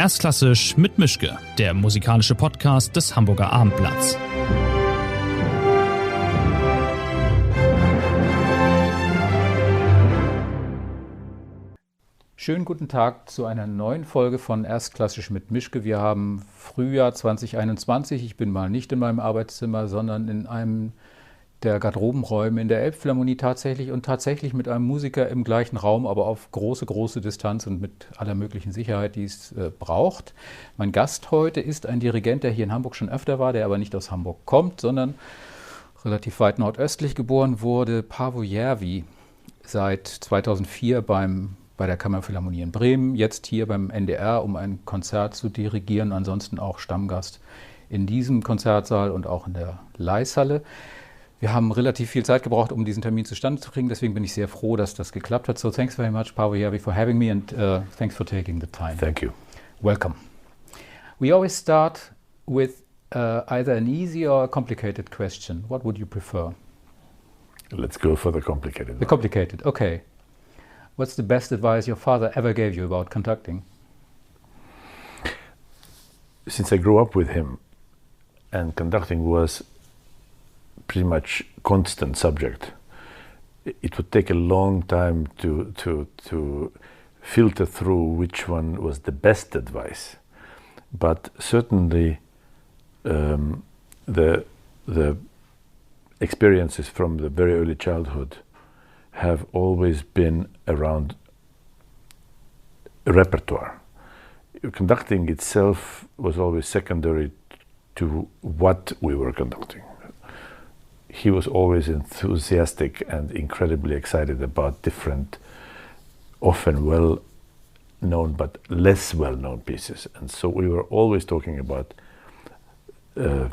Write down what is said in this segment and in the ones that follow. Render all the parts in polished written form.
Erstklassisch mit Mischke, der musikalische Podcast des Hamburger Abendblatts. Schönen guten Tag zu einer neuen Folge von Erstklassisch mit Mischke. Wir haben Frühjahr 2021. Ich bin mal nicht in meinem Arbeitszimmer, sondern in einem der Garderobenräume in der Elbphilharmonie tatsächlich mit einem Musiker im gleichen Raum, aber auf große Distanz und mit aller möglichen Sicherheit, die es braucht. Mein Gast heute ist ein Dirigent, der hier in Hamburg schon öfter war, der aber nicht aus Hamburg kommt, sondern relativ weit nordöstlich geboren wurde. Paavo Järvi, seit 2004 bei der Kammerphilharmonie in Bremen, jetzt hier beim NDR, um ein Konzert zu dirigieren, ansonsten auch Stammgast in diesem Konzertsaal und auch in der Leishalle. Wir haben relativ viel Zeit gebraucht, um diesen Termin zustande zu kriegen, deswegen bin ich sehr froh, dass das geklappt hat. So thanks very much, Paavo Järvi, for having me and thanks for taking the time. Thank you. Welcome. We always start with either an easy or a complicated question. What would you prefer? Let's go for the complicated one. The complicated, okay. What's the best advice your father ever gave you about conducting? Since I grew up with him and conducting was pretty much constant subject, it would take a long time to filter through which one was the best advice. But certainly the experiences from the very early childhood have always been around repertoire. Conducting itself was always secondary to what we were conducting. He was always enthusiastic and incredibly excited about different, often well-known but less well-known pieces. And so we were always talking about, there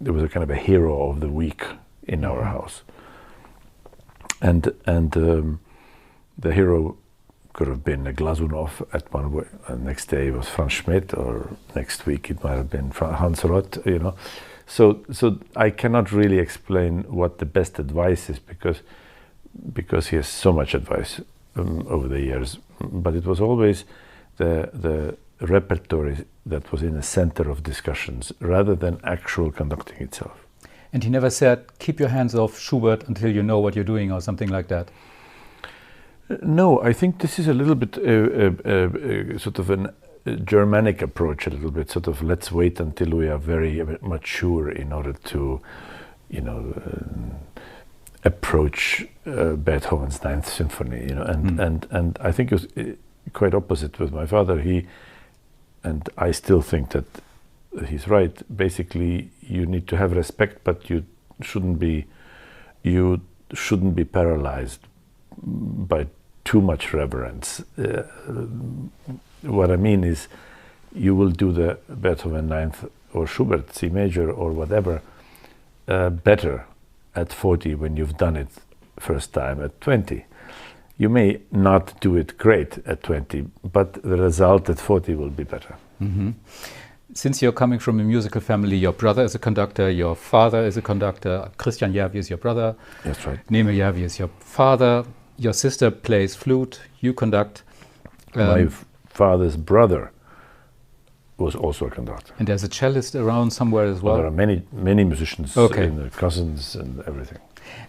was a kind of a hero of the week in our house. And the hero could have been Glazunov at one way, and next day it was Franz Schmidt, or next week it might have been Hans Roth, you know. So I cannot really explain what the best advice is because he has so much advice over the years. But it was always the repertory that was in the center of discussions rather than actual conducting itself. And he never said, keep your hands off Schubert until you know what you're doing or something like that? No, I think this is a little bit sort of a Germanic approach, a little bit sort of let's wait until we are very mature in order to, approach Beethoven's Ninth Symphony, and I think it was quite opposite with my father. And I still think that he's right. Basically, you need to have respect, but you shouldn't be paralyzed by too much reverence. What I mean is, you will do the Beethoven Ninth or Schubert C major or whatever better at 40 when you've done it first time at 20. You may not do it great at 20, but the result at 40 will be better. Mm-hmm. Since you're coming from a musical family, your brother is a conductor, your father is a conductor, Christian Järvi is your brother. That's right. Neme Järvi is your father, your sister plays flute, you conduct. My father's brother was also a conductor. And there's a cellist around somewhere as well? There are many musicians, okay. Cousins and everything.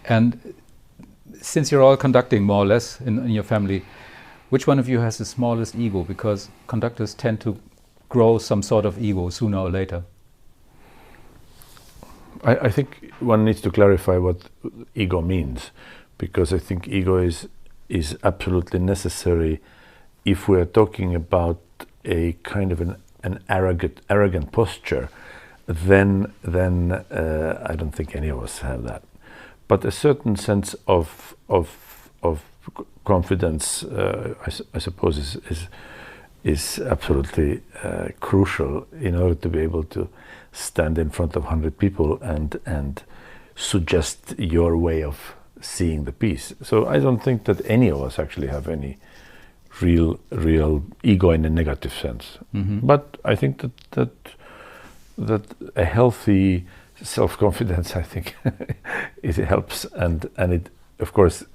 And since you're all conducting more or less in your family, which one of you has the smallest ego? Because conductors tend to grow some sort of ego sooner or later. I think one needs to clarify what ego means, because I think ego is absolutely necessary if we're talking about a kind of an arrogant posture. Then I don't think any of us have that. But a certain sense of confidence, I suppose, is absolutely crucial in order to be able to stand in front of 100 people and suggest your way of seeing the piece. So I don't think that any of us actually have any real ego in a negative sense. Mm-hmm. But I think that a healthy self-confidence, I think, it helps, and it of course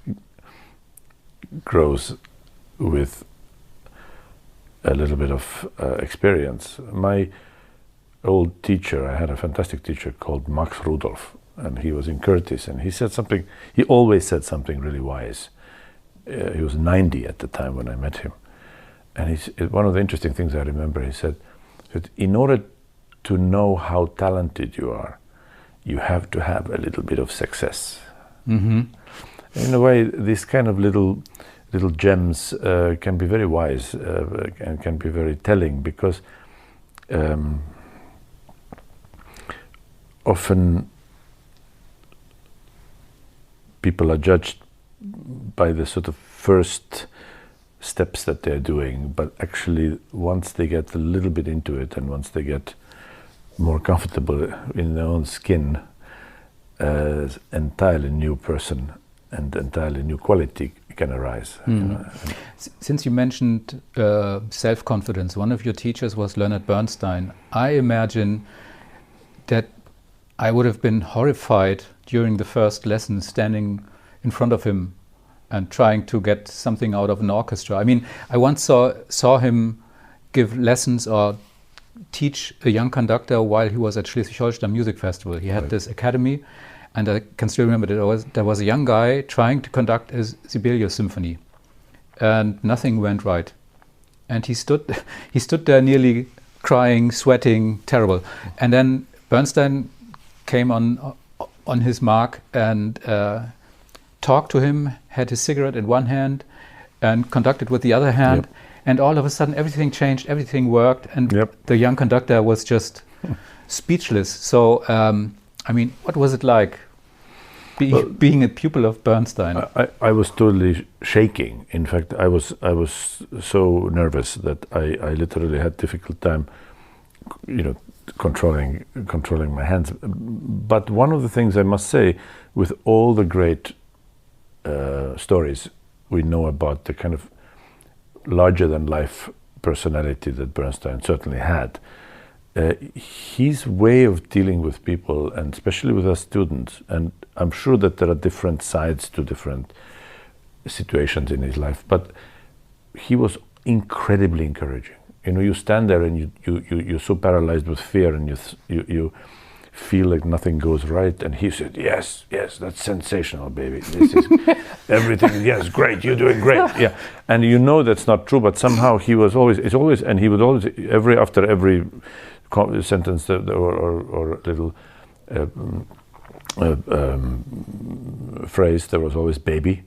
grows with a little bit of experience. My old teacher, I had a fantastic teacher called Max Rudolph, and he was in Curtis, and he always said something really wise. He was 90 at the time when I met him. And one of the interesting things I remember, he said that in order to know how talented you are, you have to have a little bit of success. Mm-hmm. In a way, these kind of little gems can be very wise and can be very telling, because often people are judged by the sort of first steps that they're doing, but actually once they get a little bit into it and once they get more comfortable in their own skin, entirely new person and entirely new quality can arise. Mm. You know? Since you mentioned self-confidence, one of your teachers was Leonard Bernstein. I imagine that I would have been horrified during the first lesson standing in front of him and trying to get something out of an orchestra. I mean, I once saw him give lessons or teach a young conductor while he was at Schleswig-Holstein Music Festival. He had this academy, and I can still remember that there was a young guy trying to conduct a Sibelius symphony, and nothing went right. And he stood there nearly crying, sweating, terrible. And then Bernstein came on his mark and talked to him, had his cigarette in one hand and conducted with the other hand. Yep. And all of a sudden everything changed, everything worked, and the young conductor was just speechless. So, I mean, what was it like being a pupil of Bernstein? I was totally shaking. In fact, I was so nervous that I literally had difficult time, controlling my hands. But one of the things I must say, with all the great stories we know about the kind of larger-than-life personality that Bernstein certainly had, his way of dealing with people, and especially with us students, and I'm sure that there are different sides to different situations in his life, but he was incredibly encouraging. You stand there and you're so paralyzed with fear, and you feel like nothing goes right, and he said, yes, that's sensational, baby, this is everything, yes, great, you're doing great. Yeah, and that's not true, but somehow he was always, and he would always, after every sentence or little phrase, there was always baby.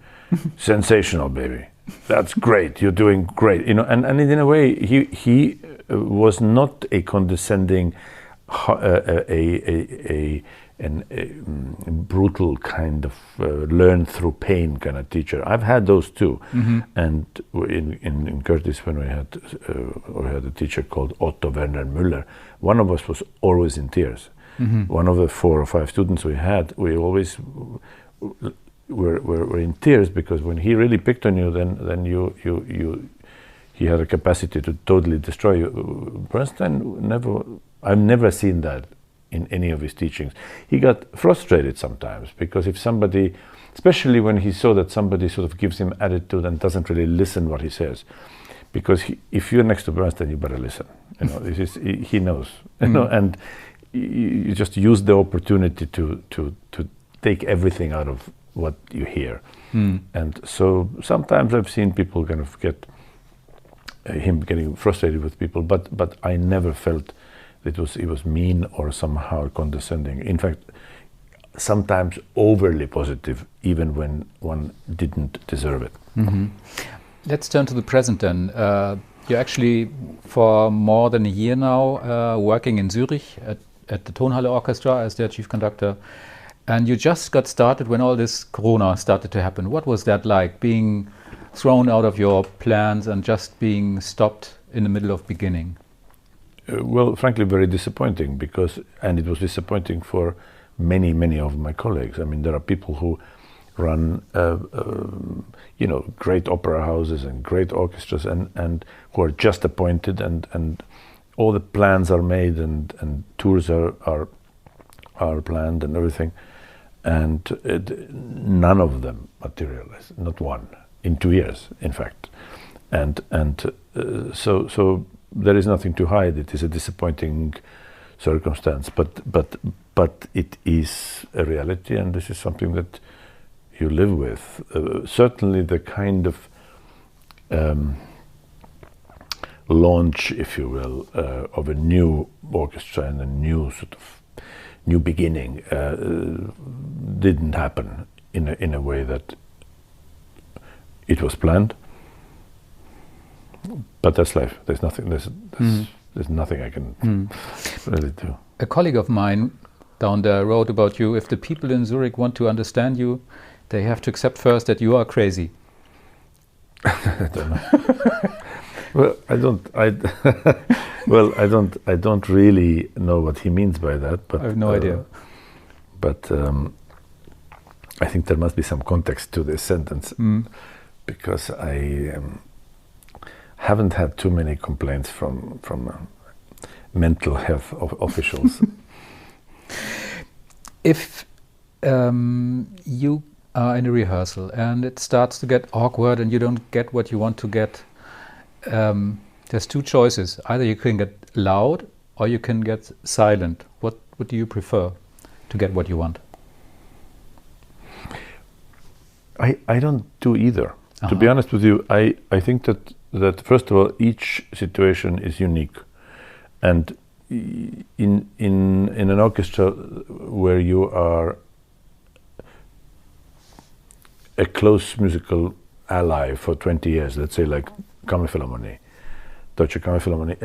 Sensational, baby, that's great, you're doing great. And in a way he was not a condescending, a brutal kind of learn through pain kind of teacher. I've had those too. Mm-hmm. And in Curtis, when we had a teacher called Otto Werner Müller, one of us was always in tears. Mm-hmm. One of the 4 or 5 students we had, we always were in tears, because when he really picked on you, then he had a capacity to totally destroy you. Bernstein I've never seen that in any of his teachings. He got frustrated sometimes, because if somebody, especially when he saw that somebody sort of gives him attitude and doesn't really listen what he says, because if you're next to Bernstein, you better listen. He knows, and you just use the opportunity to take everything out of what you hear. And so sometimes I've seen people kind of get him getting frustrated with people, but I never felt he was mean or somehow condescending. In fact, sometimes overly positive, even when one didn't deserve it. Mm-hmm. Let's turn to the present then. You're actually, for more than a year now, working in Zurich at the Tonhalle Orchestra as their chief conductor. And you just got started when all this Corona started to happen. What was that like, being thrown out of your plans and just being stopped in the middle of beginning? Well, frankly, very disappointing, and it was disappointing for many, many of my colleagues. I mean, there are people who run, great opera houses and great orchestras, and who are just appointed, and all the plans are made, and tours are planned and everything, and none of them materialized, not one, in 2 years, in fact, and so there is nothing to hide. It is a disappointing circumstance, but it is a reality, and this is something that you live with. Certainly the kind of launch, if you will, of a new orchestra and a new sort of new beginning didn't happen in a way that it was planned. But that's life. There's nothing. There's nothing I can really do. A colleague of mine down there wrote about you. If the people in Zurich want to understand you, they have to accept first that you are crazy. I don't know. Well, I don't really know what he means by that. But I have no idea. But I think there must be some context to this sentence, because I haven't had too many complaints from mental health officials. If you are in a rehearsal and it starts to get awkward and you don't get what you want to get, there's two choices. Either you can get loud or you can get silent. What do you prefer to get what you want? I don't do either. To be honest with you, I think that first of all, each situation is unique, and in an orchestra where you are a close musical ally for 20 years, let's say like Kammerphilharmonie, Deutsche Kammerphilharmonie,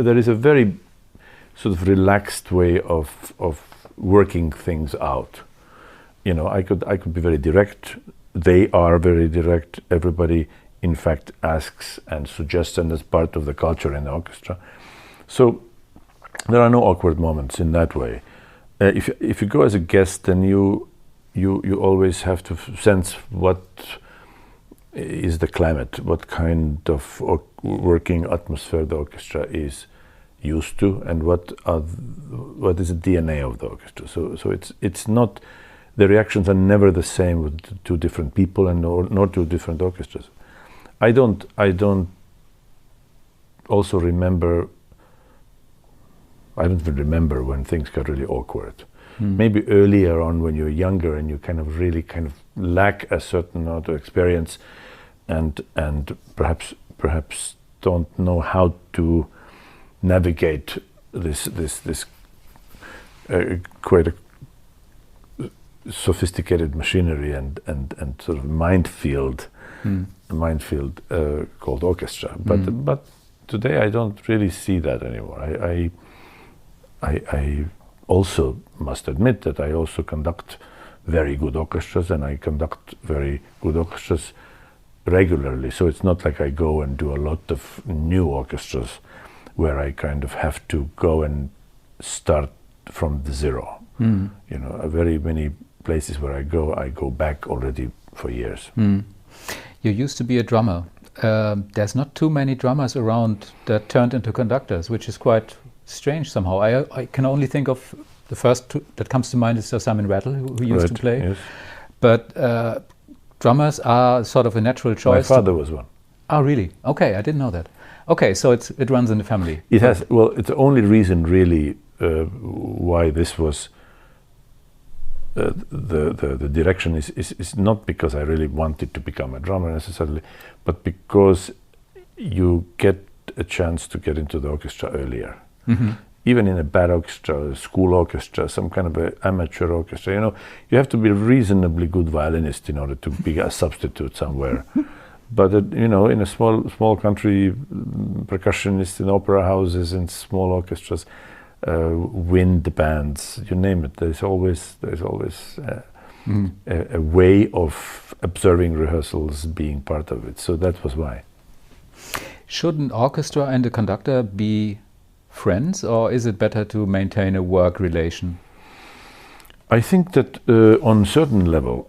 there is a very sort of relaxed way of working things out. You know, I could be very direct. They are very direct. Everybody, in fact, asks and suggests, and that's part of the culture in the orchestra. So there are no awkward moments in that way. If you go as a guest, then you always have to sense what is the climate, what kind of working atmosphere the orchestra is used to, and what is the DNA of the orchestra. So it's not. The reactions are never the same with two different people and nor two different orchestras. I don't also remember. I don't even remember when things got really awkward. Maybe earlier on when you're younger and you really lack a certain amount of experience, and perhaps don't know how to navigate this quite a sophisticated machinery and sort of minefield called orchestra. But today I don't really see that anymore. I also must admit that I also conduct very good orchestras, and I conduct very good orchestras regularly. So it's not like I go and do a lot of new orchestras where I kind of have to go and start from the zero. You know, very many places where I go back already for years. You used to be a drummer. There's not too many drummers around that turned into conductors, which is quite strange somehow. I can only think of the first two that comes to mind is Simon Rattle, who used to play. Yes. But drummers are sort of a natural choice. My father was one. Oh, really? Okay, I didn't know that. Okay, so it runs in the family. It has. Well, it's the only reason really why this was. The direction is not because I really wanted to become a drummer necessarily, but because you get a chance to get into the orchestra earlier. Even in a bad orchestra, a school orchestra, some kind of an amateur orchestra, you know, you have to be a reasonably good violinist in order to be a substitute somewhere. But you know, in a small country, percussionists in opera houses, in small orchestras, wind bands, you name it. There's always a way of observing rehearsals being part of it. So that was why. Should an orchestra and a conductor be friends, or is it better to maintain a work relation? I think that on certain level,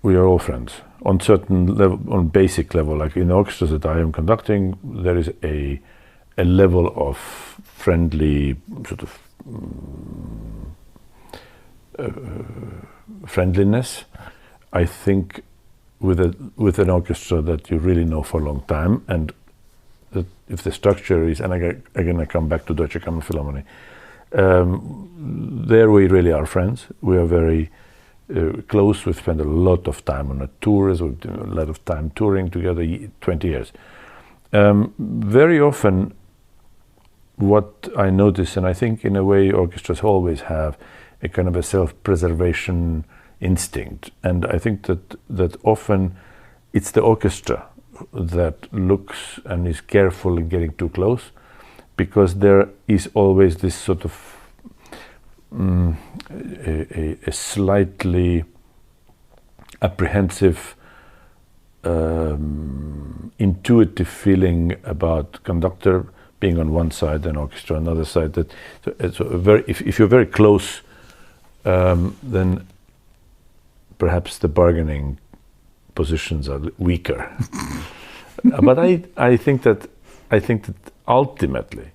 we are all friends. On certain level, on basic level, like in orchestras that I am conducting, there is a level of friendly sort of friendliness. I think with an orchestra that you really know for a long time, and that if the structure is, and again I come back to Deutsche Kammerphilharmonie, there we really are friends. We are very close. We spend a lot of time on tours. We've done a lot of time touring together, 20 years. Very often what I notice, and I think in a way orchestras always have a kind of a self-preservation instinct, and I think that often it's the orchestra that looks and is careful in getting too close, because there is always this sort of a slightly apprehensive, intuitive feeling about conductor being on one side and orchestra on the other side. That if you're very close, then perhaps the bargaining positions are weaker. But I think that ultimately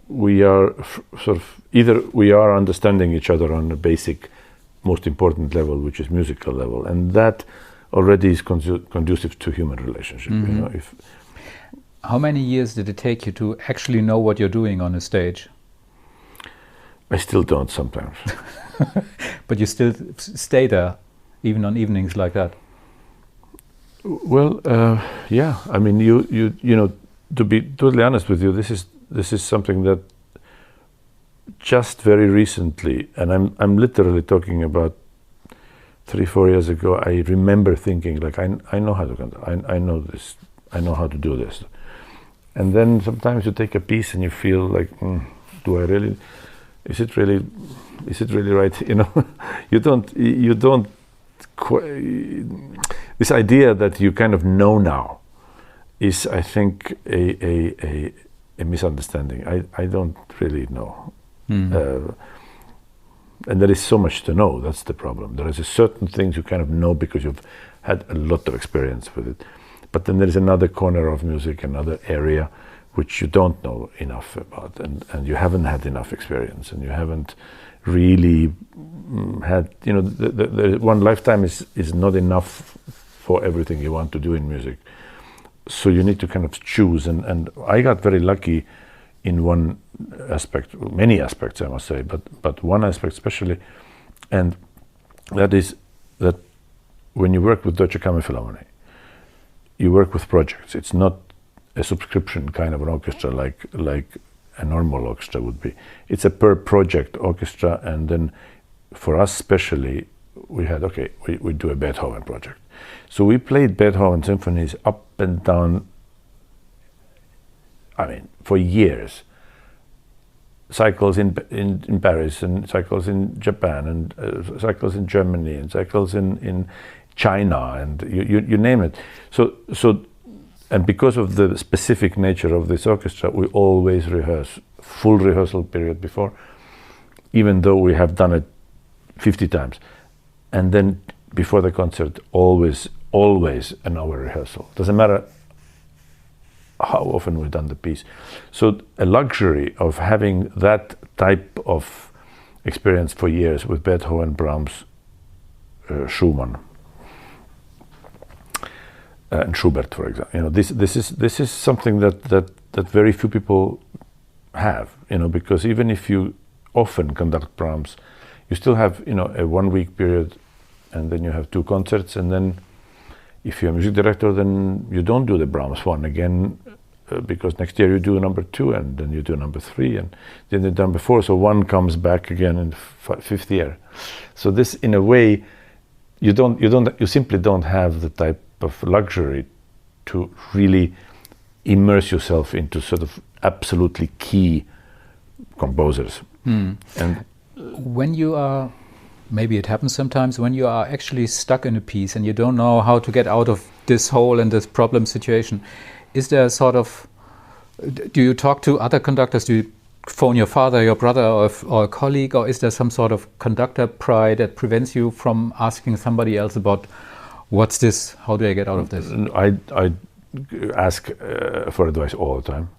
we are sort of either we are understanding each other on a basic, most important level, which is musical level, and that already is conducive to human relationship. Mm-hmm. You know, how many years did it take you to actually know what you're doing on a stage? I still don't sometimes. But you still stay there, even on evenings like that? Well, yeah. I mean, you know, to be totally honest with you, this is something that just very recently, and I'm literally talking about 3-4 years ago, I remember thinking like, I know how to conduct. I know this. I know how to do this. And then sometimes you take a piece and you feel like, do I really? Is it really right? You know, you don't. This idea that you kind of know now is, I think, a misunderstanding. I don't really know. And there is so much to know. That's the problem. There is a certain things you kind of know because you've had a lot of experience with it. But then there is another corner of music, another area which you don't know enough about, and you haven't had enough experience, and you haven't really had, you know, the one lifetime is not enough for everything you want to do in music. So you need to kind of choose, and I got very lucky in one aspect, many aspects I must say, but one aspect especially, and that is that when you work with Deutsche Kammerphilharmonie, you work with projects. It's not a subscription kind of an orchestra like a normal orchestra would be. It's a per project orchestra, and then for us especially, we had, we do a Beethoven project. So we played Beethoven symphonies up and down, I mean, for years. Cycles in Paris, and cycles in Japan, and cycles in Germany, and cycles in China, and you name it. So, and because of the specific nature of this orchestra, we always rehearse, full rehearsal period before, even though we have done it 50 times. And then before the concert, always an hour rehearsal. Doesn't matter how often we've done the piece. So a luxury of having that type of experience for years with Beethoven, Brahms, Schumann, and Schubert, for example. You know, this is something that very few people have. You know, because even if you often conduct Brahms, you still have, you know, a 1 week period, and then you have 2 concerts, and then if you're a music director, then you don't do the Brahms one again, because next year you do number 2, and then you do number 3, and then you do number 4. So one comes back again in 5th year. So this, in a way, you simply don't have the type of luxury to really immerse yourself into sort of absolutely key composers. And when you are, maybe it happens sometimes, when you are actually stuck in a piece and you don't know how to get out of this hole and this problem situation, is there a sort of, do you talk to other conductors? Do you phone your father, your brother, or a colleague, or is there some sort of conductor pride that prevents you from asking somebody else about, what's this? How do I get out of this? I ask for advice all the time.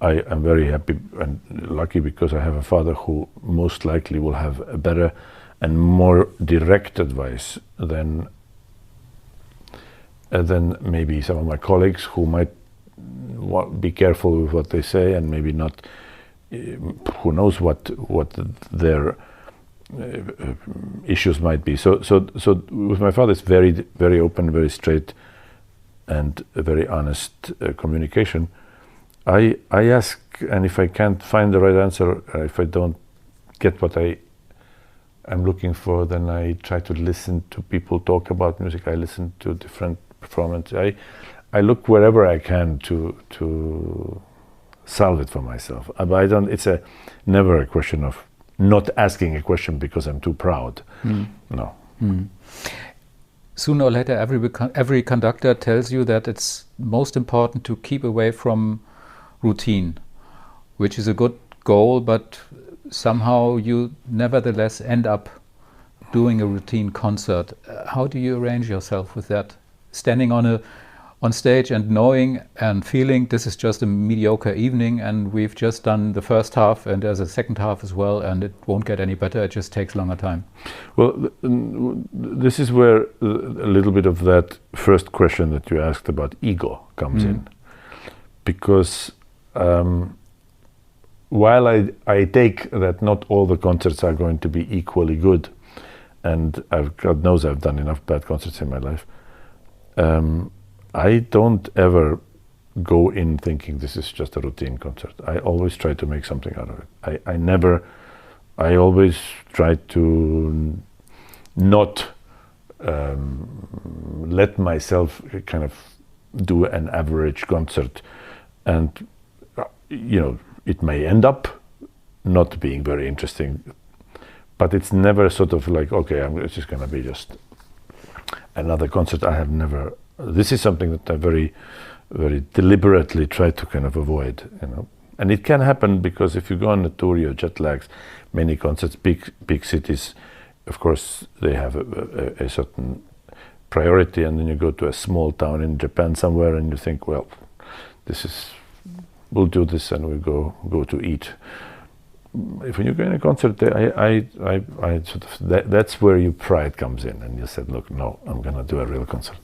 I am very happy and lucky because I have a father who most likely will have a better and more direct advice than maybe some of my colleagues who might be careful with what they say and maybe not. Who knows what their issues might be. So with my father, it's very, very open, very straight, and a very honest communication. I ask, and if I can't find the right answer, if I don't get what I'm looking for, then I try to listen to people talk about music. I listen to different performances. I look wherever I can to solve it for myself. But I don't. It's never a question of not asking a question because I'm too proud. No. Sooner or later, every conductor tells you that it's most important to keep away from routine, which is a good goal, but somehow you nevertheless end up doing a routine concert. How do you arrange yourself with that? Standing on stage and knowing and feeling this is just a mediocre evening and we've just done the first half and there's a second half as well and it won't get any better, it just takes longer time. Well, this is where a little bit of that first question that you asked about ego comes in. Because while I take that not all the concerts are going to be equally good, and God knows I've done enough bad concerts in my life, I don't ever go in thinking this is just a routine concert. I always try to make something out of it. I always try to not let myself kind of do an average concert. And, it may end up not being very interesting, but it's never sort of like, okay, it's just going to be just another concert. This is something that I very, very deliberately try to kind of avoid, And it can happen because if you go on a tour, you're jet lags. Many concerts, big cities, of course, they have a certain priority, and then you go to a small town in Japan somewhere, and you think, well, we'll do this, and we go to eat. If when you go in a concert, I sort of that's where your pride comes in, and you said, look, no, I'm going to do a real concert.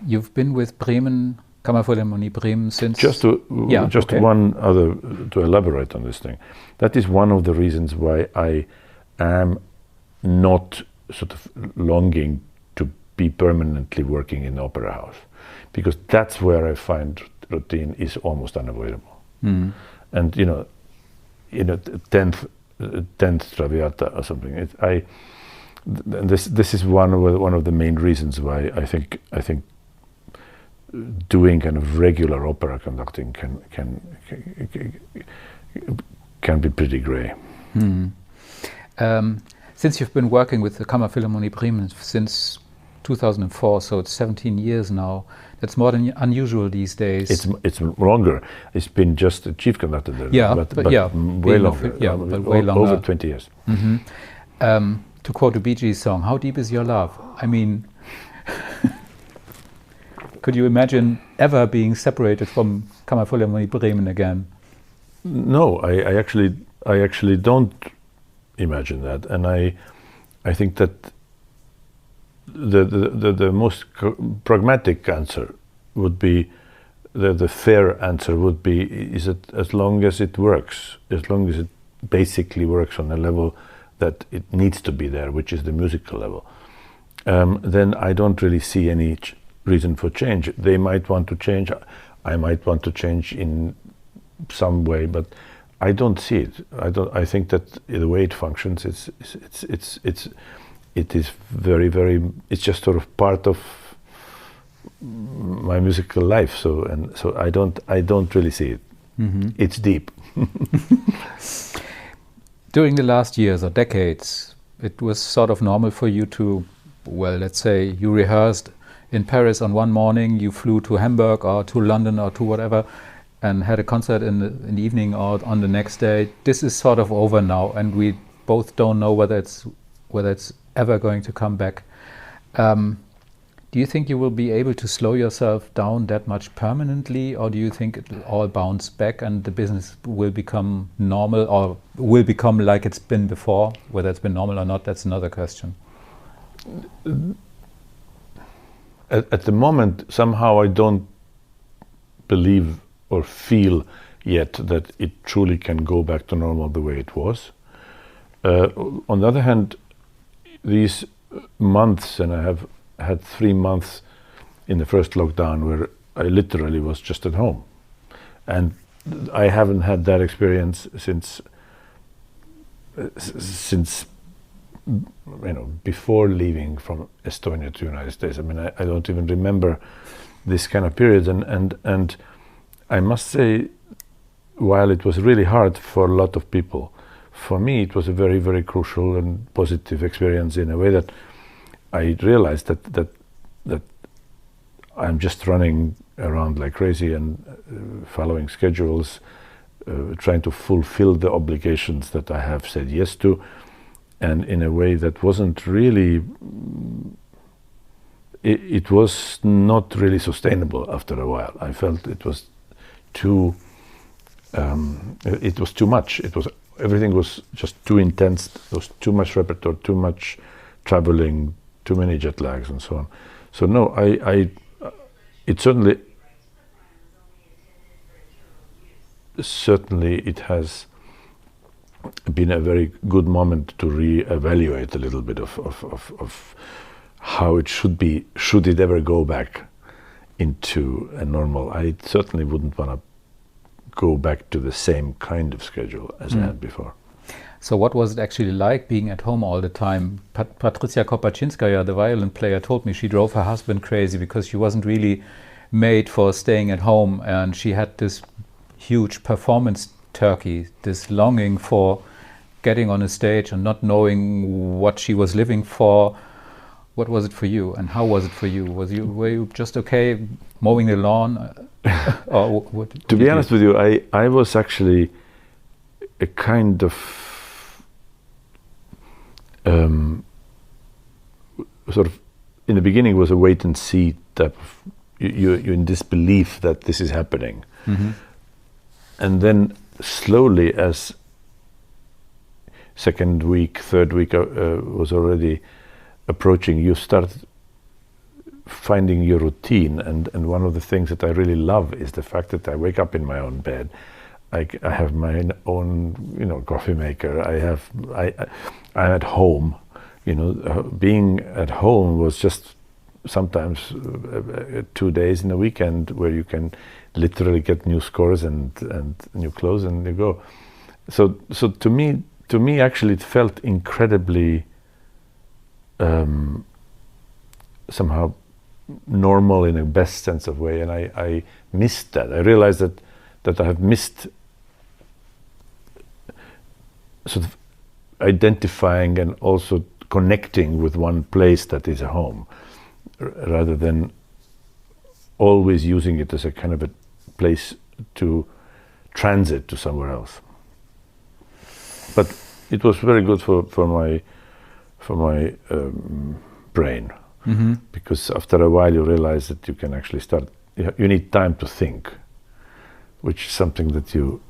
You've been with Bremen, Kammerphilharmonie Bremen since... One other, to elaborate on this thing. That is one of the reasons why I am not sort of longing to be permanently working in opera house, because that's where I find routine is almost unavoidable. And tenth Traviata or something. This is one of the main reasons why I think doing kind of regular opera conducting can be pretty grey. Since you've been working with the Kammerphilharmonie Bremen since 2004, so it's 17 years now. That's more than unusual these days. It's longer. It's been just a chief conductor there. But way longer. But way longer. Over 20 years. To quote a Bee Gees song, how deep is your love? I mean, could you imagine ever being separated from Kammerphilharmonie Bremen again? No, I actually don't imagine that, and I think that the most pragmatic answer would be, the fair answer would be, is that as long as it works, as long as it basically works on a level that it needs to be there, which is the musical level, then I don't really see any reason for change. They might want to change, I might want to change in some way, but I don't see it. I think that the way it functions, it is very, very. It's just sort of part of my musical life. So I don't really see it. It's deep. During the last years or decades, it was sort of normal for you to, well, let's say you rehearsed in Paris on one morning, you flew to Hamburg or to London or to whatever, and had a concert in the evening or on the next day. This is sort of over now, and we both don't know whether it's ever going to come back. Do Do you think you will be able to slow yourself down that much permanently, or do you think it will all bounce back and the business will become normal, or will become like it's been before? Whether it's been normal or not, that's another question. At the moment, somehow I don't believe or feel yet that it truly can go back to normal the way it was. On the other hand, these months, and I have had 3 months in the first lockdown where I literally was just at home, and I haven't had that experience since before leaving from Estonia to the United States. I mean, I don't even remember this kind of period, and I must say, while it was really hard for a lot of people, for me it was a very, very crucial and positive experience in a way that I realized that I'm just running around like crazy and following schedules, trying to fulfill the obligations that I have said yes to, and in a way that wasn't really, it was not really sustainable after a while. I felt it was too much. Everything was just too intense. There was too much repertoire, too much traveling, too many jet lags, and so on. So no, it certainly it has been a very good moment to re-evaluate a little bit of how it should be. Should it ever go back into a normal? I certainly wouldn't want to go back to the same kind of schedule as I had before. So what was it actually like being at home all the time? Patricia Kopachinskaya, the violin player, told me she drove her husband crazy because she wasn't really made for staying at home, and she had this huge performance turkey, this longing for getting on a stage and not knowing what she was living for. What was it for you, and how was it for you? Were you just okay mowing the lawn? Or what to be honest with you, I was actually a kind of sort of, in the beginning, was a wait and see type of, you're in disbelief that this is happening. Mm-hmm. And then slowly, as second week, third week was already approaching, you start finding your routine, and one of the things that I really love is the fact that I wake up in my own bed. I have my own, coffee maker. I'm at home. Being at home was just sometimes 2 days in a weekend where you can literally get new scores and new clothes and you go. So to me, actually, it felt incredibly somehow normal in a best sense of way, and I missed that. I realized that I have missed sort of identifying and also connecting with one place that is a home, rather than always using it as a kind of a place to transit to somewhere else. But it was very good for my brain. Mm-hmm. Because after a while you realize that you can actually start, you need time to think, which is something that you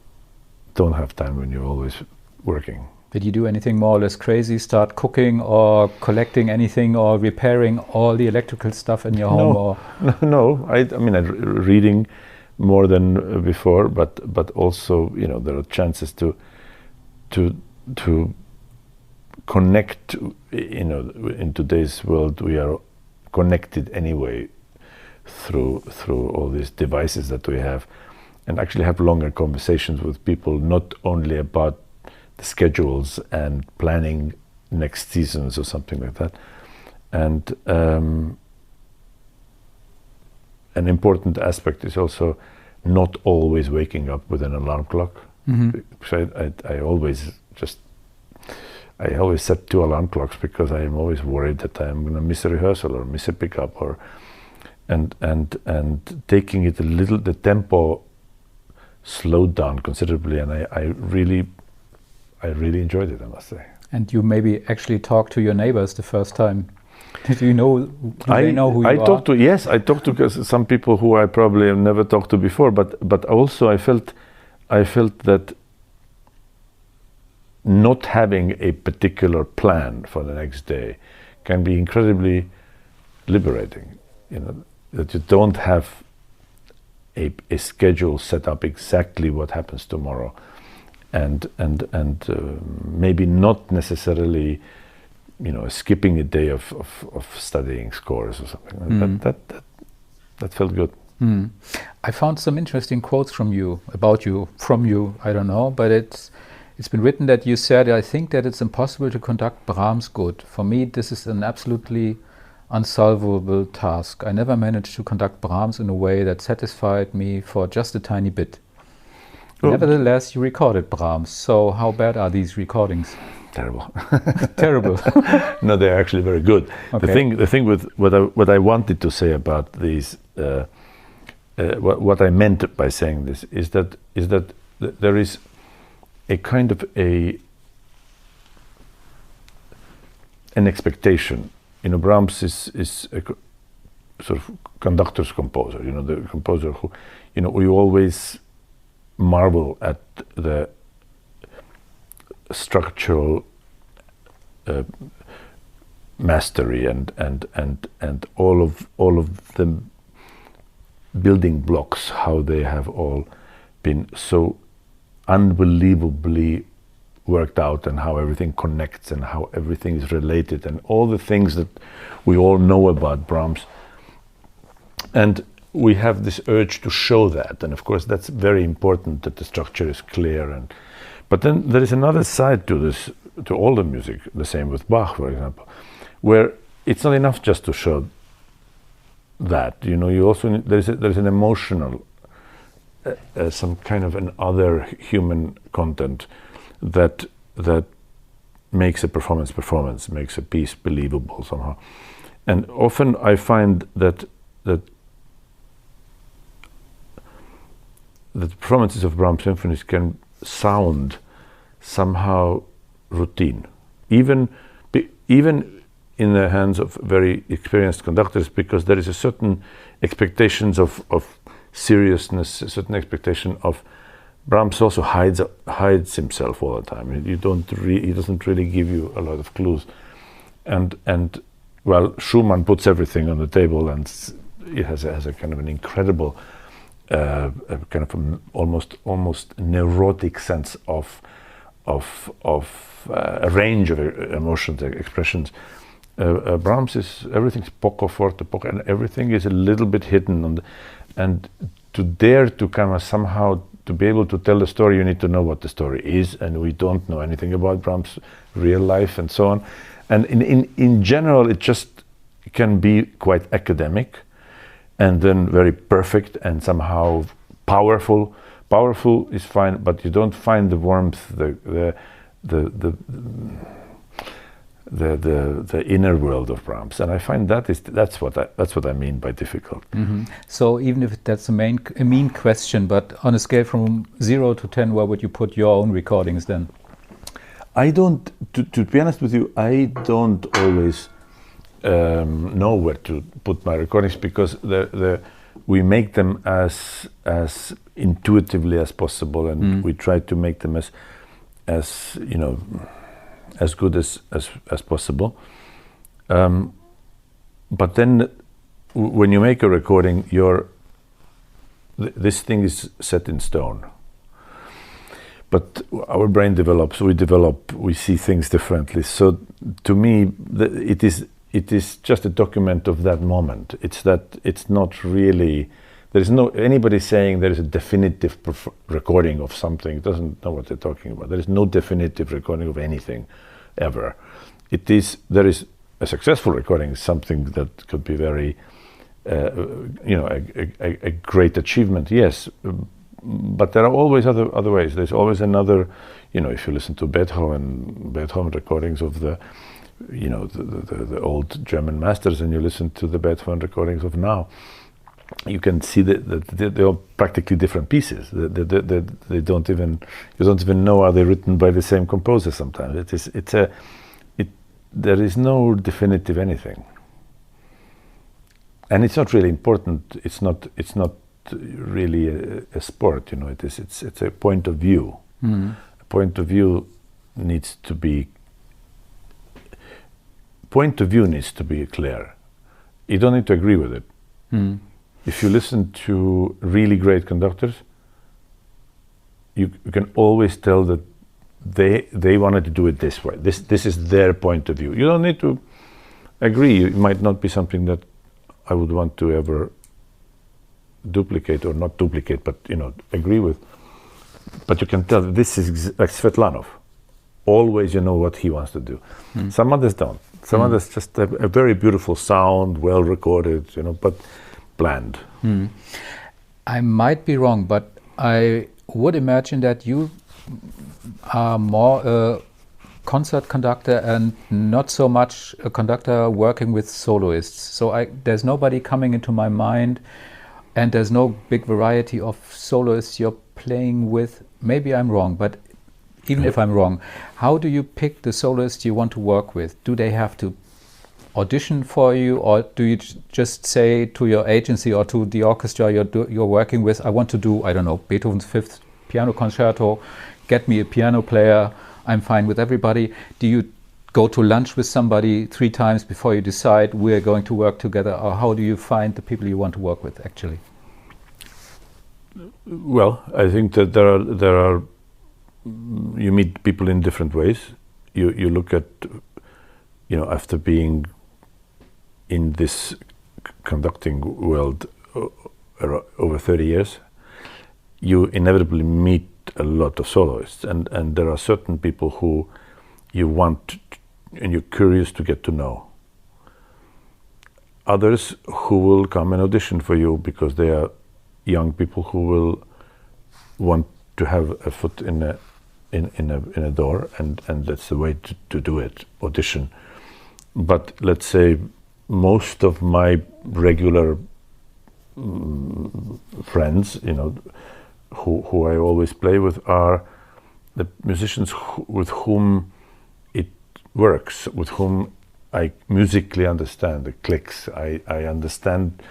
don't have time when you're always working. Did you do anything more or less crazy, start cooking or collecting anything or repairing all the electrical stuff in your home? Or? No. I mean, reading more than before, but also, there are chances to connect. In today's world, we are connected anyway through all these devices that we have, and actually have longer conversations with people, not only about the schedules and planning next seasons or something like that. And an important aspect is also not always waking up with an alarm clock. Mm-hmm. So I always set 2 alarm clocks because I am always worried that I am going to miss a rehearsal or miss a pickup, and taking it a little, the tempo slowed down considerably, and I really enjoyed it, I must say. And you maybe actually talked to your neighbors the first time. Do they know who you are? Yes, I talked to some people who I probably have never talked to before, but also I felt that not having a particular plan for the next day can be incredibly liberating. That you don't have a schedule set up exactly what happens tomorrow, and maybe not necessarily, skipping a day of studying scores or something. That felt good. I found some interesting quotes from you. I don't know, but it's been written that you said, I think that it's impossible to conduct Brahms good. For me, this is an absolutely unsolvable task. I never managed to conduct Brahms in a way that satisfied me for just a tiny bit. Oh. Nevertheless, you recorded Brahms. So how bad are these recordings? Terrible. Terrible. No, they're actually very good. Okay. The thing with what I wanted to say about these, what I meant by saying this is that there is a kind of an expectation. Brahms is a sort of conductor's composer. The composer who, we always marvel at the structural mastery and all of the building blocks, how they have all been so unbelievably worked out, and how everything connects and how everything is related, and all the things that we all know about Brahms. And we have this urge to show that, and of course that's very important, that the structure is clear. But then there is another side to this, to all the music, the same with Bach, for example, where it's not enough just to show that. You also there's an emotional, some kind of an other human content that makes a performance, makes a piece believable somehow. And often I find that the performances of Brahms symphonies can sound somehow routine, even in the hands of very experienced conductors, because there is a certain expectations of seriousness, a certain expectation of. Brahms also hides himself all the time. He doesn't really give you a lot of clues, and Schumann puts everything on the table, and it has a kind of an incredible, kind of almost neurotic sense of a range of emotions, expressions. Brahms is everything's poco forte, and everything is a little bit hidden, and to dare to kind of somehow. To be able to tell the story, you need to know what the story is, and we don't know anything about Brahms' real life and so on. And in general, it just can be quite academic, and then very perfect and somehow powerful. Powerful is fine, but you don't find the warmth, the inner world of Brahms, and I find that's what I mean by difficult. Mm-hmm. So even if that's a mean question, but on a scale from 0 to 10, where would you put your own recordings then? I don't. To be honest with you, I don't always know where to put my recordings, because we make them as intuitively as possible, and we try to make them as good as possible. But then when you make a recording, this thing is set in stone. But our brain develops, we see things differently. So to me, it is just a document of that moment. It's not really, there is no, anybody saying there is a definitive recording of something doesn't know what they're talking about. There is no definitive recording of anything, ever. There is a successful recording, something that could be very, a great achievement, yes. But there are always other ways. There's always another, if you listen to Beethoven recordings of the old German masters, and you listen to the Beethoven recordings of now, you can see that they're all practically different pieces. You don't even know, are they written by the same composer sometimes. There is no definitive anything. and it's not really important. It's not really a sport, you know. It's a point of view. A point of view needs to be clear. You don't need to agree with it. If you listen to really great conductors, you can always tell that they wanted to do it this way. This is their point of view. You don't need to agree. It might not be something that I would want to ever duplicate, or not duplicate, but agree with. But you can tell this is like Svetlanov. Always you know what he wants to do. Some others don't. Some others just have a very beautiful sound, well recorded, but bland. I might be wrong, but I would imagine that you are more a concert conductor and not so much a conductor working with soloists. So there's nobody coming into my mind, and there's no big variety of soloists you're playing with. Maybe I'm wrong, but even if I'm wrong, how do you pick the soloists you want to work with? Do they have to audition for you, or do you just say to your agency or to the orchestra you're working with, I want to do, I don't know, Beethoven's 5th piano concerto, get me a piano player, I'm fine with everybody? Do you go to lunch with somebody 3 times before you decide we're going to work together, or how do you find the people you want to work with actually? Well, I think that there are you meet people in different ways. You look at, after being in this conducting world over 30 years, you inevitably meet a lot of soloists, and there are certain people who you want and you're curious to get to know. Others who will come and audition for you because they are young people who will want to have a foot in a door, and that's the way to do it, audition. But let's say most of my regular friends, who I always play with, are the musicians with whom it works, with whom I musically understand, it clicks. I understand.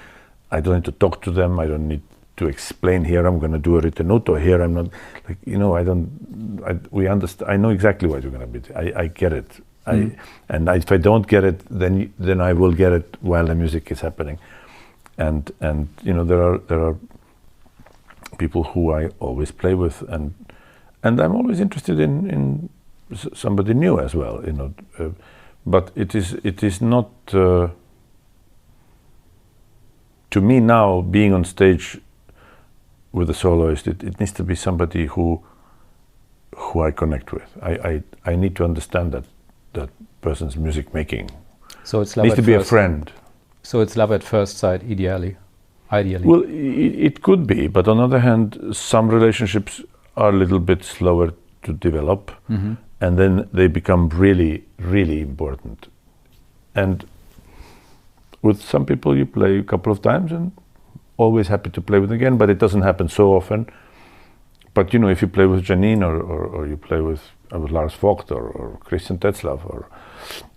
I don't need to talk to them. I don't need to explain, here I'm going to do a ritenuto, here I'm not, we understand. I know exactly what you're going to be. I get it. If I don't get it, then I will get it while the music is happening. And there are people who I always play with, and I'm always interested in somebody new as well. But it is not to me now, being on stage with a soloist, it needs to be somebody who I connect with. I need to understand that person's music making. So it's love needs at to be first, a friend. So it's love at first sight, ideally. Well, it could be, but on the other hand, some relationships are a little bit slower to develop, and then they become really, really important. And with some people you play a couple of times and always happy to play with again, but it doesn't happen so often. But if you play with Janine or you play with Lars Vogt or Christian Tetzlaff or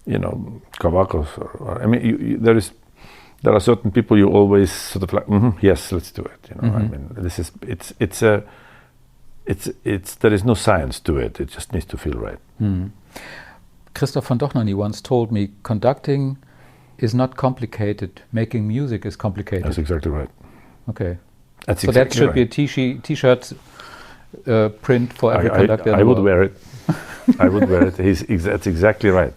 Kavakos, there are certain people you always sort of like, yes, let's do it. There is no science to it. It just needs to feel right. Christoph von Dohnanyi once told me, conducting is not complicated, making music is complicated. That's exactly right. Okay. That's so exactly that should right. be a t-shirt print for every conductor. I would wear it. I would wear it. That's exactly right.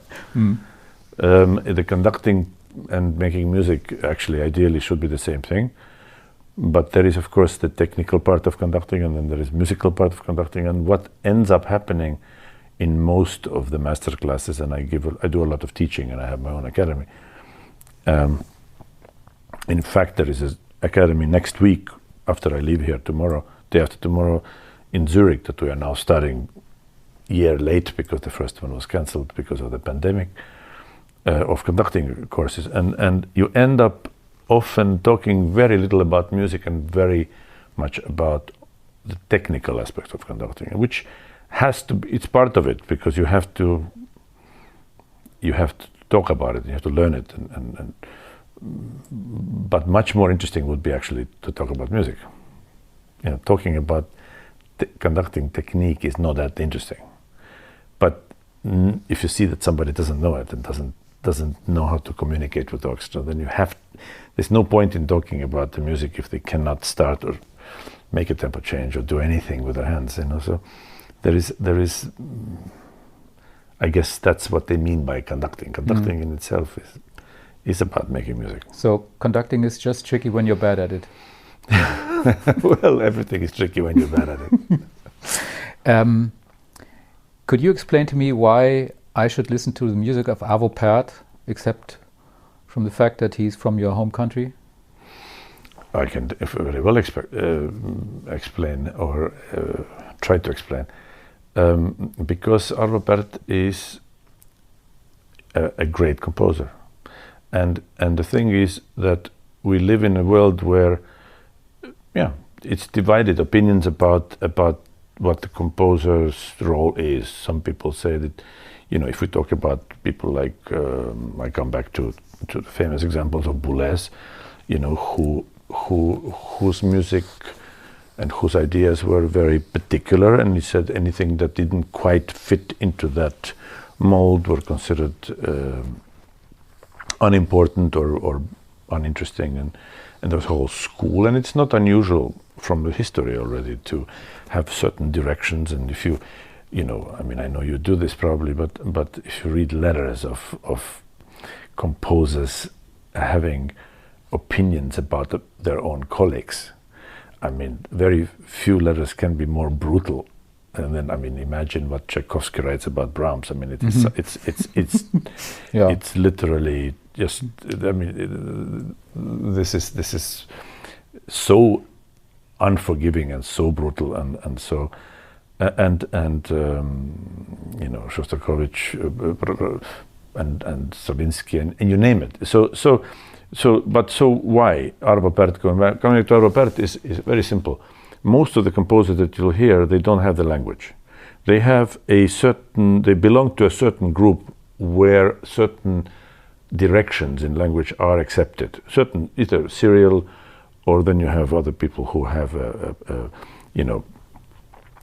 The conducting and making music actually ideally should be the same thing. But there is, of course, the technical part of conducting, and then there is musical part of conducting. And what ends up happening in most of the master classes, and I do a lot of teaching, and I have my own academy. In fact, there is an academy next week after I leave here tomorrow, day after tomorrow, in Zurich, that we are now starting a year late because the first one was cancelled because of the pandemic, of conducting courses. And you end up often talking very little about music and very much about the technical aspects of conducting, which has to be, it's part of it, because you have to talk about it, you have to learn it, but much more interesting would be actually to talk about music. You know, talking about conducting technique is not that interesting. But if you see that somebody doesn't know it and doesn't know how to communicate with the orchestra, then there's no point in talking about the music if they cannot start or make a tempo change or do anything with their hands. You know, so there is. I guess that's what they mean by conducting. Conducting in itself is about making music. So conducting is just tricky when you're bad at it. Well, everything is tricky when you're bad at it. Could you explain to me why I should listen to the music of Paavo Pärt, except from the fact that he's from your home country? I can very well explain or try to explain. Because Paavo Pärt is a great composer. And the thing is that we live in a world where, it's divided opinions about what the composer's role is. Some people say that, if we talk about people like, I come back to the famous examples of Boulez, whose music and whose ideas were very particular, and he said anything that didn't quite fit into that mold were considered unimportant or uninteresting, and there was a whole school. And it's not unusual from the history already to have certain directions. And if you I know you do this probably, but if you read letters of composers having opinions about their own colleagues, very few letters can be more brutal. And then, imagine what Tchaikovsky writes about Brahms. It's literally just. This is so unforgiving and so brutal and so. Shostakovich and Stravinsky and you name it. So why Paavo Pärt? Coming to Paavo Pärt is very simple. Most of the composers that you'll hear, they don't have the language. They belong to a certain group where certain directions in language are accepted. Certain, either serial, or then you have other people who have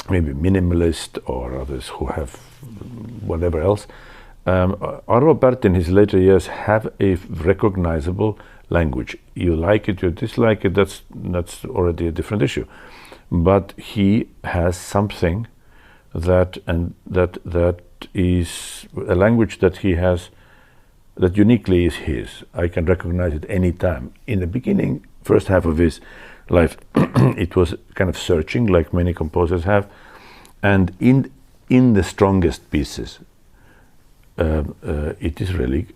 maybe minimalist, or others who have whatever else. Paavo Pärt in his later years have a recognizable language. You like it, you dislike it, that's already a different issue. But he has something that is a language that he has that uniquely is his. I can recognize it any time. In the beginning, first half of his life, it was kind of searching, like many composers have, and in the strongest pieces, it is really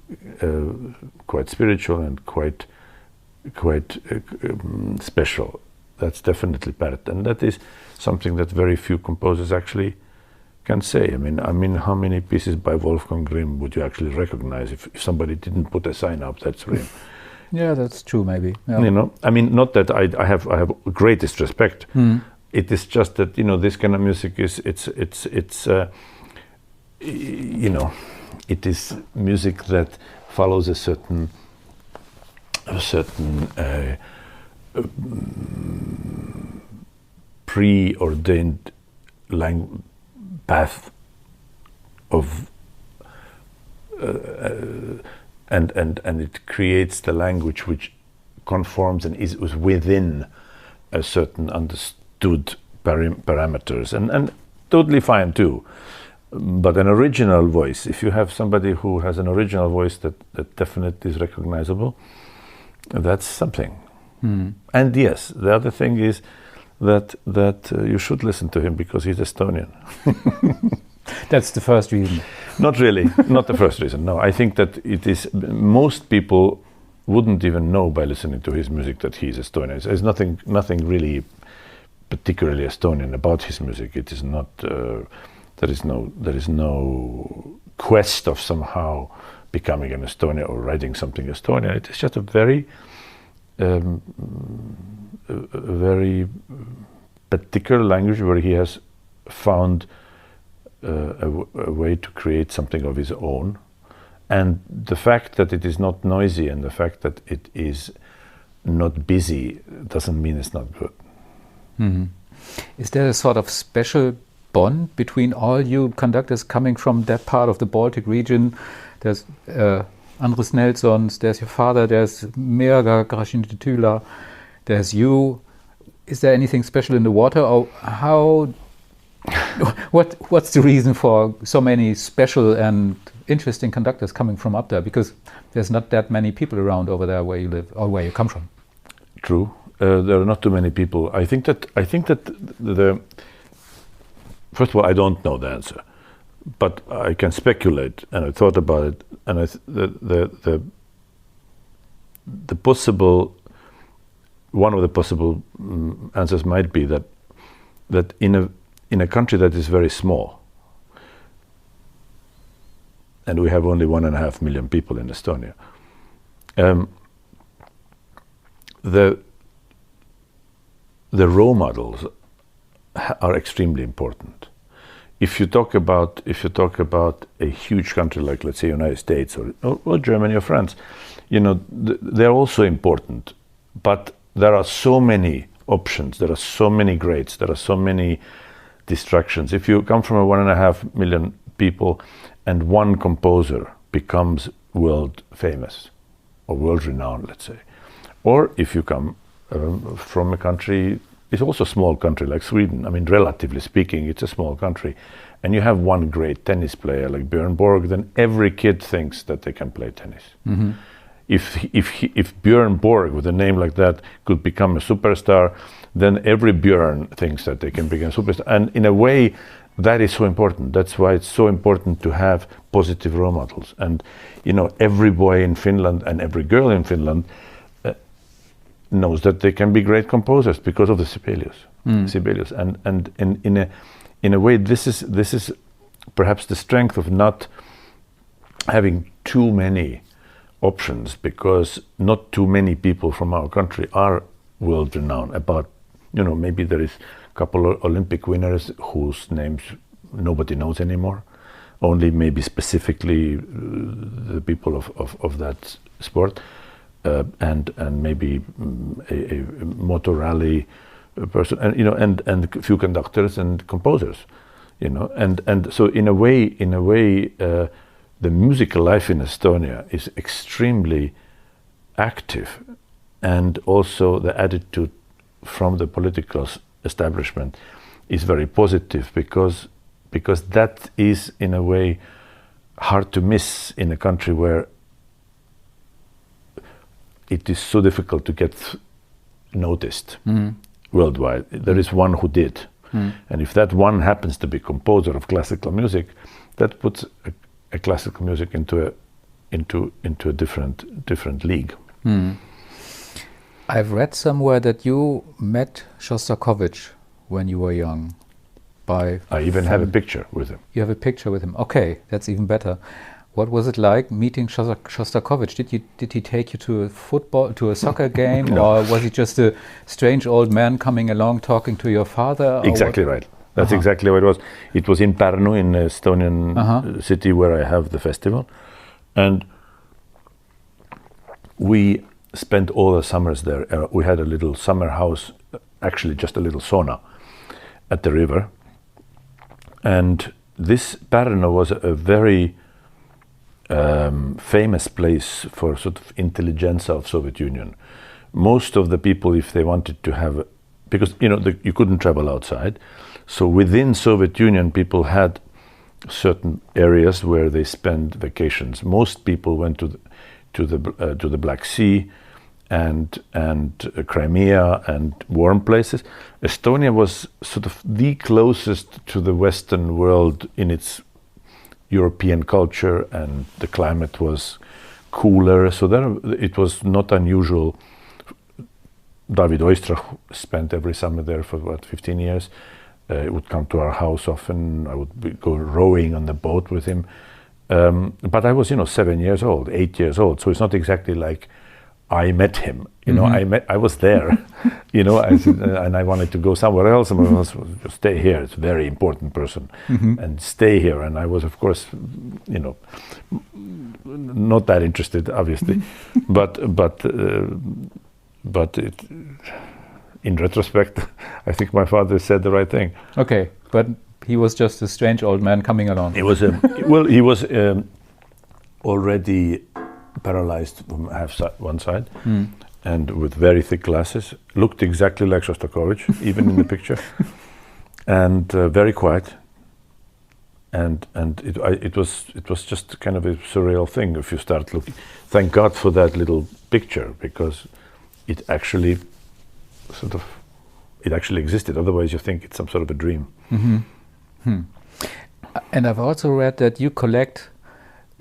quite spiritual and quite special. That's definitely Pärt, and that is something that very few composers actually can say. How many pieces by Wolfgang Grimm would you actually recognize if somebody didn't put a sign up that's Grimm? Yeah, that's true. Maybe. Yeah. Not that I have greatest respect. It is just that this kind of music it is music that follows a certain preordained path of and it creates the language which conforms and is within a certain understood parameters, and totally fine too. But an original voice, if you have somebody who has an original voice that definitely is recognizable, that's something. And yes, the other thing is that you should listen to him because he's Estonian. That's the first reason. Not really, not the first reason. No, I think that it is. Most people wouldn't even know by listening to his music that he's Estonian. There's nothing really particularly Estonian about his music. It is not. There is no quest of somehow becoming an Estonian or writing something Estonian. It is just a very particular language where he has found a way to create something of his own. And the fact that it is not noisy and the fact that it is not busy doesn't mean it's not good. Mm-hmm. Is there a sort of special bond between all you conductors coming from that part of the Baltic region? There's Andres Nelsons, there's your father, there's Mirga Grashinitula, there's you. Is there anything special in the water, or what's the reason for so many special and interesting conductors coming from up there? Because there's not that many people around over there where you live or where you come from. True. There are not too many people. I think that the first of all, I don't know the answer, but I can speculate, and I thought about it, and the possible one of the possible answers might be that in a country that is very small, and we have only 1.5 million people in Estonia, the role models are extremely important. If you talk about a huge country like, let's say, United States or Germany or France, they're also important, but there are so many options, there are so many grades, there are so many distractions. If you come from a 1.5 million people and one composer becomes world famous or world renowned, let's say, or if you come from a country, it's also a small country like Sweden. I mean, relatively speaking, it's a small country, and you have one great tennis player like Björn Borg, then every kid thinks that they can play tennis. Mm-hmm. If Björn Borg with a name like that could become a superstar, then every Björn thinks that they can become a superstar. And in a way, that is so important. That's why it's so important to have positive role models. And every boy in Finland and every girl in Finland knows that they can be great composers because of the Sibelius. Sibelius. And in a way, this is perhaps the strength of not having too many options, because not too many people from our country are world renowned. About maybe there is a couple of Olympic winners whose names nobody knows anymore, only maybe specifically the people of that sport, and maybe a motor rally person, and a few conductors and composers, and so in a way the musical life in Estonia is extremely active, and also the attitude from the political establishment is very positive, because that is in a way hard to miss in a country where it is so difficult to get noticed worldwide. There is one who did, and if that one happens to be composer of classical music, that puts a classical music into a different league. I've read somewhere that you met Shostakovich when you were young. I even have a picture with him. You have a picture with him. Okay, that's even better. What was it like meeting Shostakovich? Did he take you to a soccer game, No. or was he just a strange old man coming along talking to your father? Exactly right. That's exactly what it was. It was in Pärnu, in the Estonian city where I have the festival, and we spent all the summers there. We had a little summer house, actually just a little sauna at the river, and this Pärnu was a very famous place for sort of intelligentsia of Soviet Union. Most of the people, if they wanted to have, because you couldn't travel outside, so within Soviet Union people had certain areas where they spent vacations. Most people went to the Black Sea and Crimea and warm places. Estonia was sort of the closest to the Western world in its European culture, and the climate was cooler, so it was not unusual. David Oistrakh spent every summer there for 15 years. He would come to our house often. I would go rowing on the boat with him. But I was 7 years old, 8 years old, so it's not exactly like I met him. I was there, and I wanted to go somewhere else, and I was stay here. It's a very important person, and stay here. And I was, of course, not that interested, obviously, but But in retrospect, I think my father said the right thing. Okay, but he was just a strange old man coming along. He was he was already paralyzed from one side, and with very thick glasses. Looked exactly like Shostakovich, even in the picture, and very quiet. And it was just kind of a surreal thing if you start looking. Thank God for that little picture, because it actually existed. Otherwise, you think it's some sort of a dream. And I've also read that you collect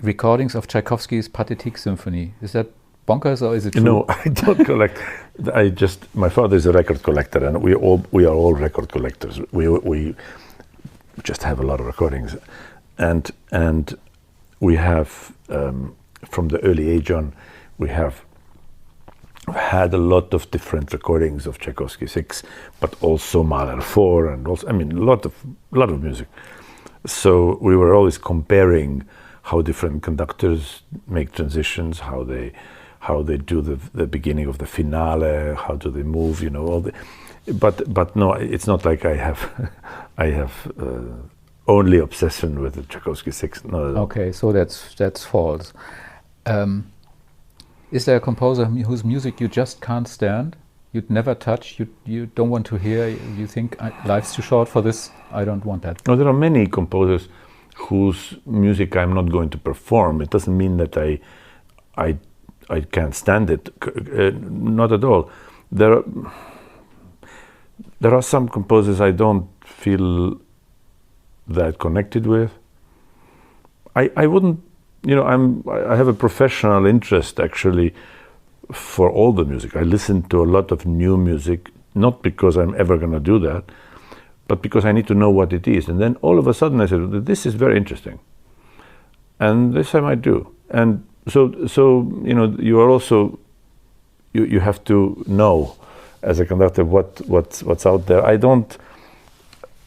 recordings of Tchaikovsky's Pathetique Symphony. Is that bonkers or is it true? No, I don't collect. My father is a record collector, and we are all record collectors. We just have a lot of recordings, and we have from the early age on, we have had a lot of different recordings of Tchaikovsky 6, but also Mahler 4, and also, I mean, a lot of music. So we were always comparing how different conductors make transitions, how they do the beginning of the finale, how do they move, all the. But no, it's not like I have only obsession with the Tchaikovsky 6. No. Okay, so that's false. Is there a composer whose music you just can't stand? You'd never touch. You don't want to hear. You think life's too short for this. I don't want that. No, there are many composers whose music I'm not going to perform. It doesn't mean that I can't stand it. Not at all. There are some composers I don't feel that connected with. I wouldn't, I have a professional interest actually for all the music. I listen to a lot of new music, not because I'm ever going to do that, but because I need to know what it is. And then all of a sudden I said, this is very interesting. And this I might do. And so you are also, you have to know as a conductor what's out there.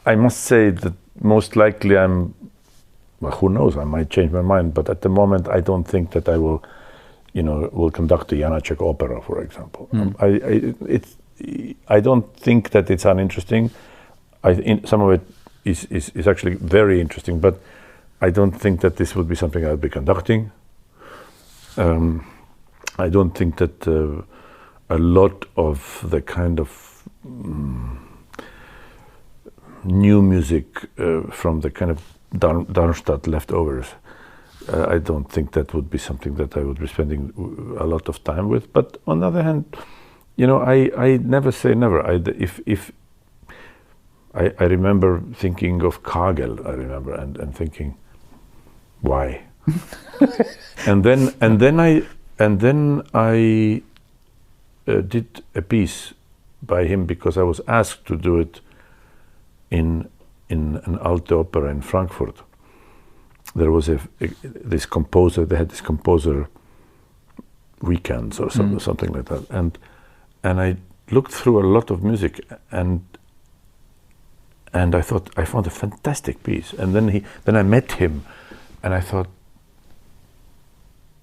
I must say that most likely who knows, I might change my mind, but at the moment I don't think that I will conduct a Janacek opera, for example. I don't think that it's uninteresting. Some of it is actually very interesting, but I don't think that this would be something I'll be conducting. I don't think that a lot of the kind of new music from the kind of Darmstadt leftovers, I don't think that would be something that I would be spending a lot of time with. But on the other hand, I never say never. I remember thinking of Kagel. I remember and thinking, why? and then I did a piece by him because I was asked to do it in an alte opera in Frankfurt. There was this composer. They had this composer weekends or something like that, and I looked through a lot of music and I thought I found a fantastic piece. And then I met him, and I thought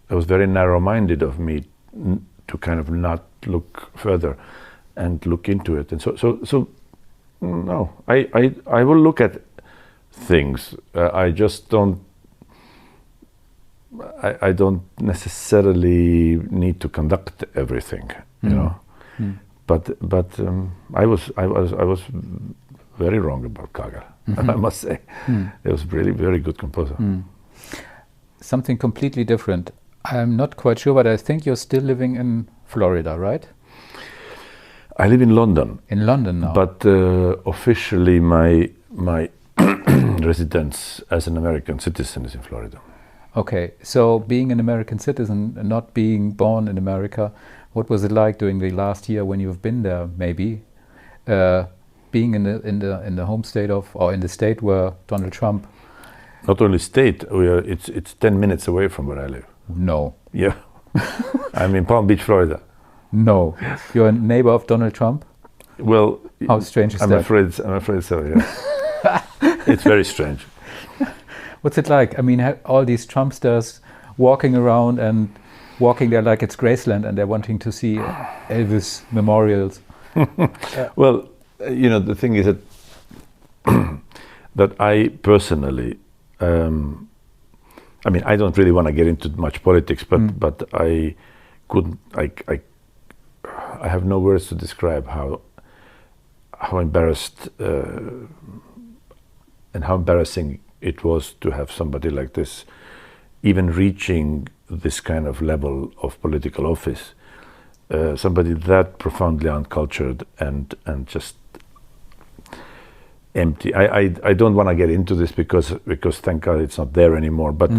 it was very narrow-minded of me to kind of not look further and look into it. And so no, I will look at things. I just don't. I don't necessarily need to conduct everything, But I was very wrong about Kagel. I must say, he was really very good composer. Something completely different. I'm not quite sure, but I think you're still living in Florida, right? I live in London. In London now. But officially, my residence as an American citizen is in Florida. Okay, so being an American citizen and not being born in America, what was it like during the last year when you've been there? Maybe being in the home state of, or in the state where Donald Trump. Not only state, it's 10 minutes away from where I live. No. Yeah, I'm in Palm Beach, Florida. No, you're a neighbor of Donald Trump. Well, how strange is I'm that? I'm afraid so. Yeah, it's very strange. What's it like? I mean, all these Trumpsters walking around and walking there like it's Graceland, and they're wanting to see Elvis memorials. Well, the thing is that that I personally, I don't really want to get into much politics, but I couldn't. I have no words to describe how embarrassed and how embarrassing it was to have somebody like this even reaching this kind of level of political office. Somebody that profoundly uncultured and just empty. I don't want to get into this because thank God it's not there anymore. But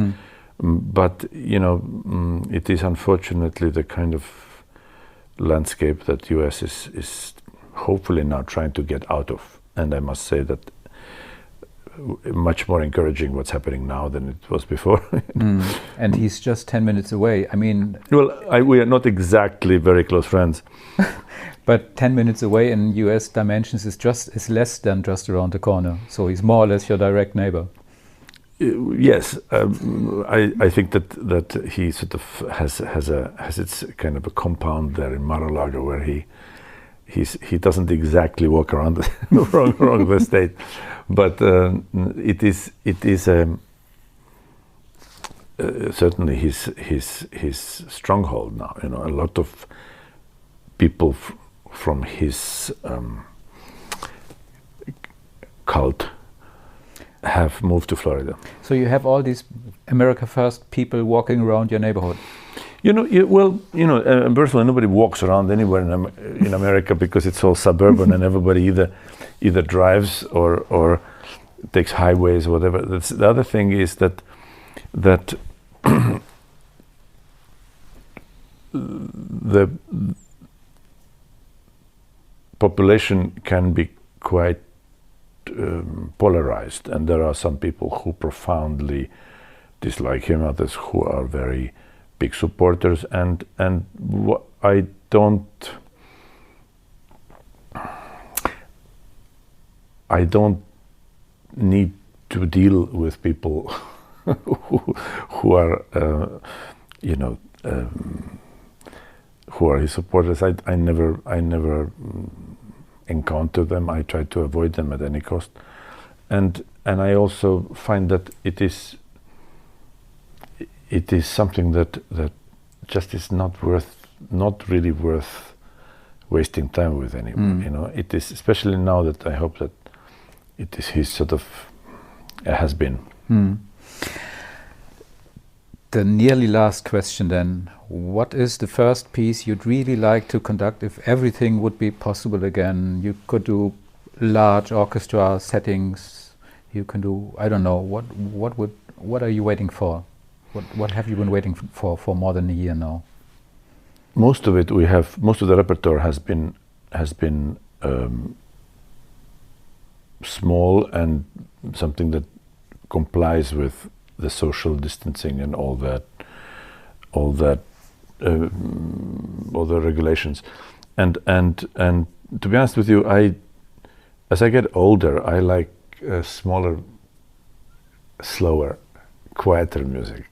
it is unfortunately the kind of landscape that US is hopefully now trying to get out of. And I must say that much more encouraging what's happening now than it was before. And he's just 10 minutes away. We are not exactly very close friends. But 10 minutes away in US dimensions is less than just around the corner. So he's more or less your direct neighbor. Yes, I think that he sort of has its kind of a compound there in Mar-a-Lago where he doesn't exactly walk around wrong the state, but it is certainly his stronghold now. A lot of people from his cult have moved to Florida. So you have all these America First people walking around your neighborhood. Personally, nobody walks around anywhere in America because it's all suburban and everybody either drives or takes highways or whatever. The other thing is that the population can be quite polarized, and there are some people who profoundly dislike him, others who are very big supporters, and I don't need to deal with people who are who are his supporters. I never encounter them. I try to avoid them at any cost, and I also find that it is something that just is not really worth wasting time with anyone. It is, especially now that I hope that it is his sort of has been. The nearly last question then. What is the first piece you'd really like to conduct if everything would be possible again? You could do large orchestra settings. You can do, I don't know, what are you waiting for? What have you been waiting for more than a year now? Most of the repertoire has been small and something that complies with the social distancing and all the regulations, and to be honest with you, as I get older, I like smaller, slower, quieter music.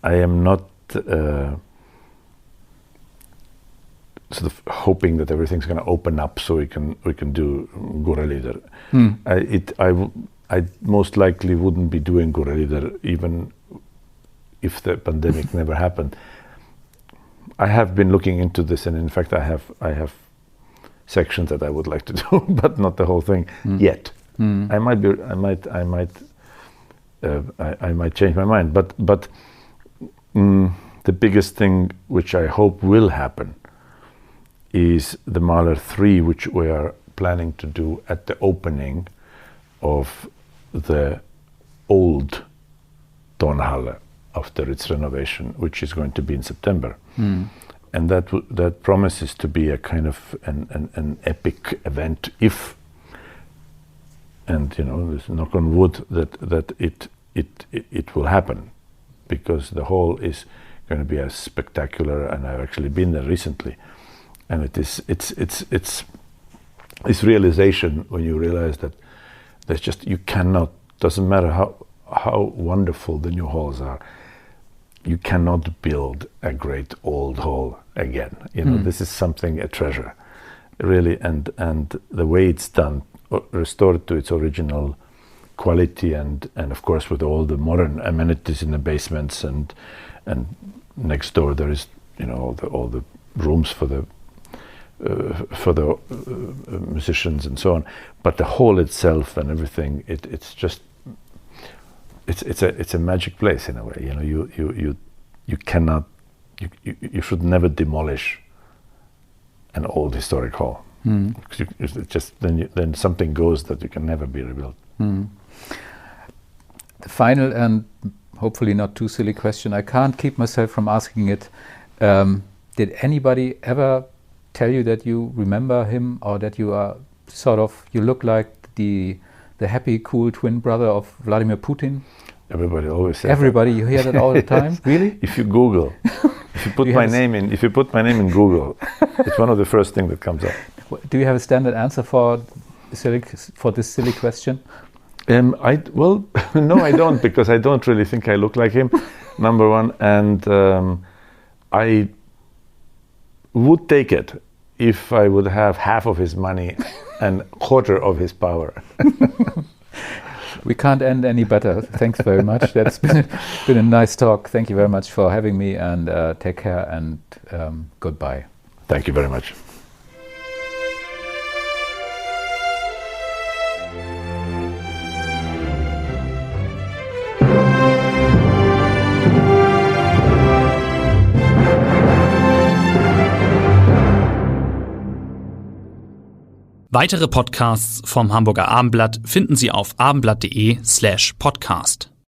I am not sort of hoping that everything's going to open up so we can do Gurelieder. I most likely wouldn't be doing Gurelieder even if the pandemic never happened. I have been looking into this, and in fact, I have sections that I would like to do, but not the whole thing yet. I might change my mind, but the biggest thing which I hope will happen is the Mahler 3, which we are planning to do at the opening of the old Tonhalle after its renovation, which is going to be in September. And that promises to be a kind of an epic event, if, and let's knock on wood that it will happen, because the hall is going to be as spectacular, and I've actually been there recently, and it's this realization when you realize that there's just, you cannot, doesn't matter how wonderful the new halls are, you cannot build a great old hall again. This is something, a treasure, really, and the way it's done, restored to its original quality, and of course with all the modern amenities in the basements, and next door there is all the rooms for the musicians and so on. But the hall itself and everything, it's just it's a magic place in a way. You cannot, you should never demolish an old historic hall. It's just then something goes that you can never be rebuilt. The final and hopefully not too silly question, I can't keep myself from asking it. Did anybody ever tell you that you remember him, or that you are you look like the happy, cool twin brother of Vladimir Putin? Everybody always says Everybody, you hear that all the time? Really? If you Google, if you put my name in Google, it's one of the first things that comes up. Do you have a standard answer for this silly question? No, I don't, because I don't really think I look like him, number one, and I would take it if I would have half of his money and quarter of his power. We can't end any better. Thanks very much. That's been a nice talk. Thank you very much for having me, and take care, and goodbye. Thank you very much. Weitere Podcasts vom Hamburger Abendblatt finden Sie auf abendblatt.de/podcast.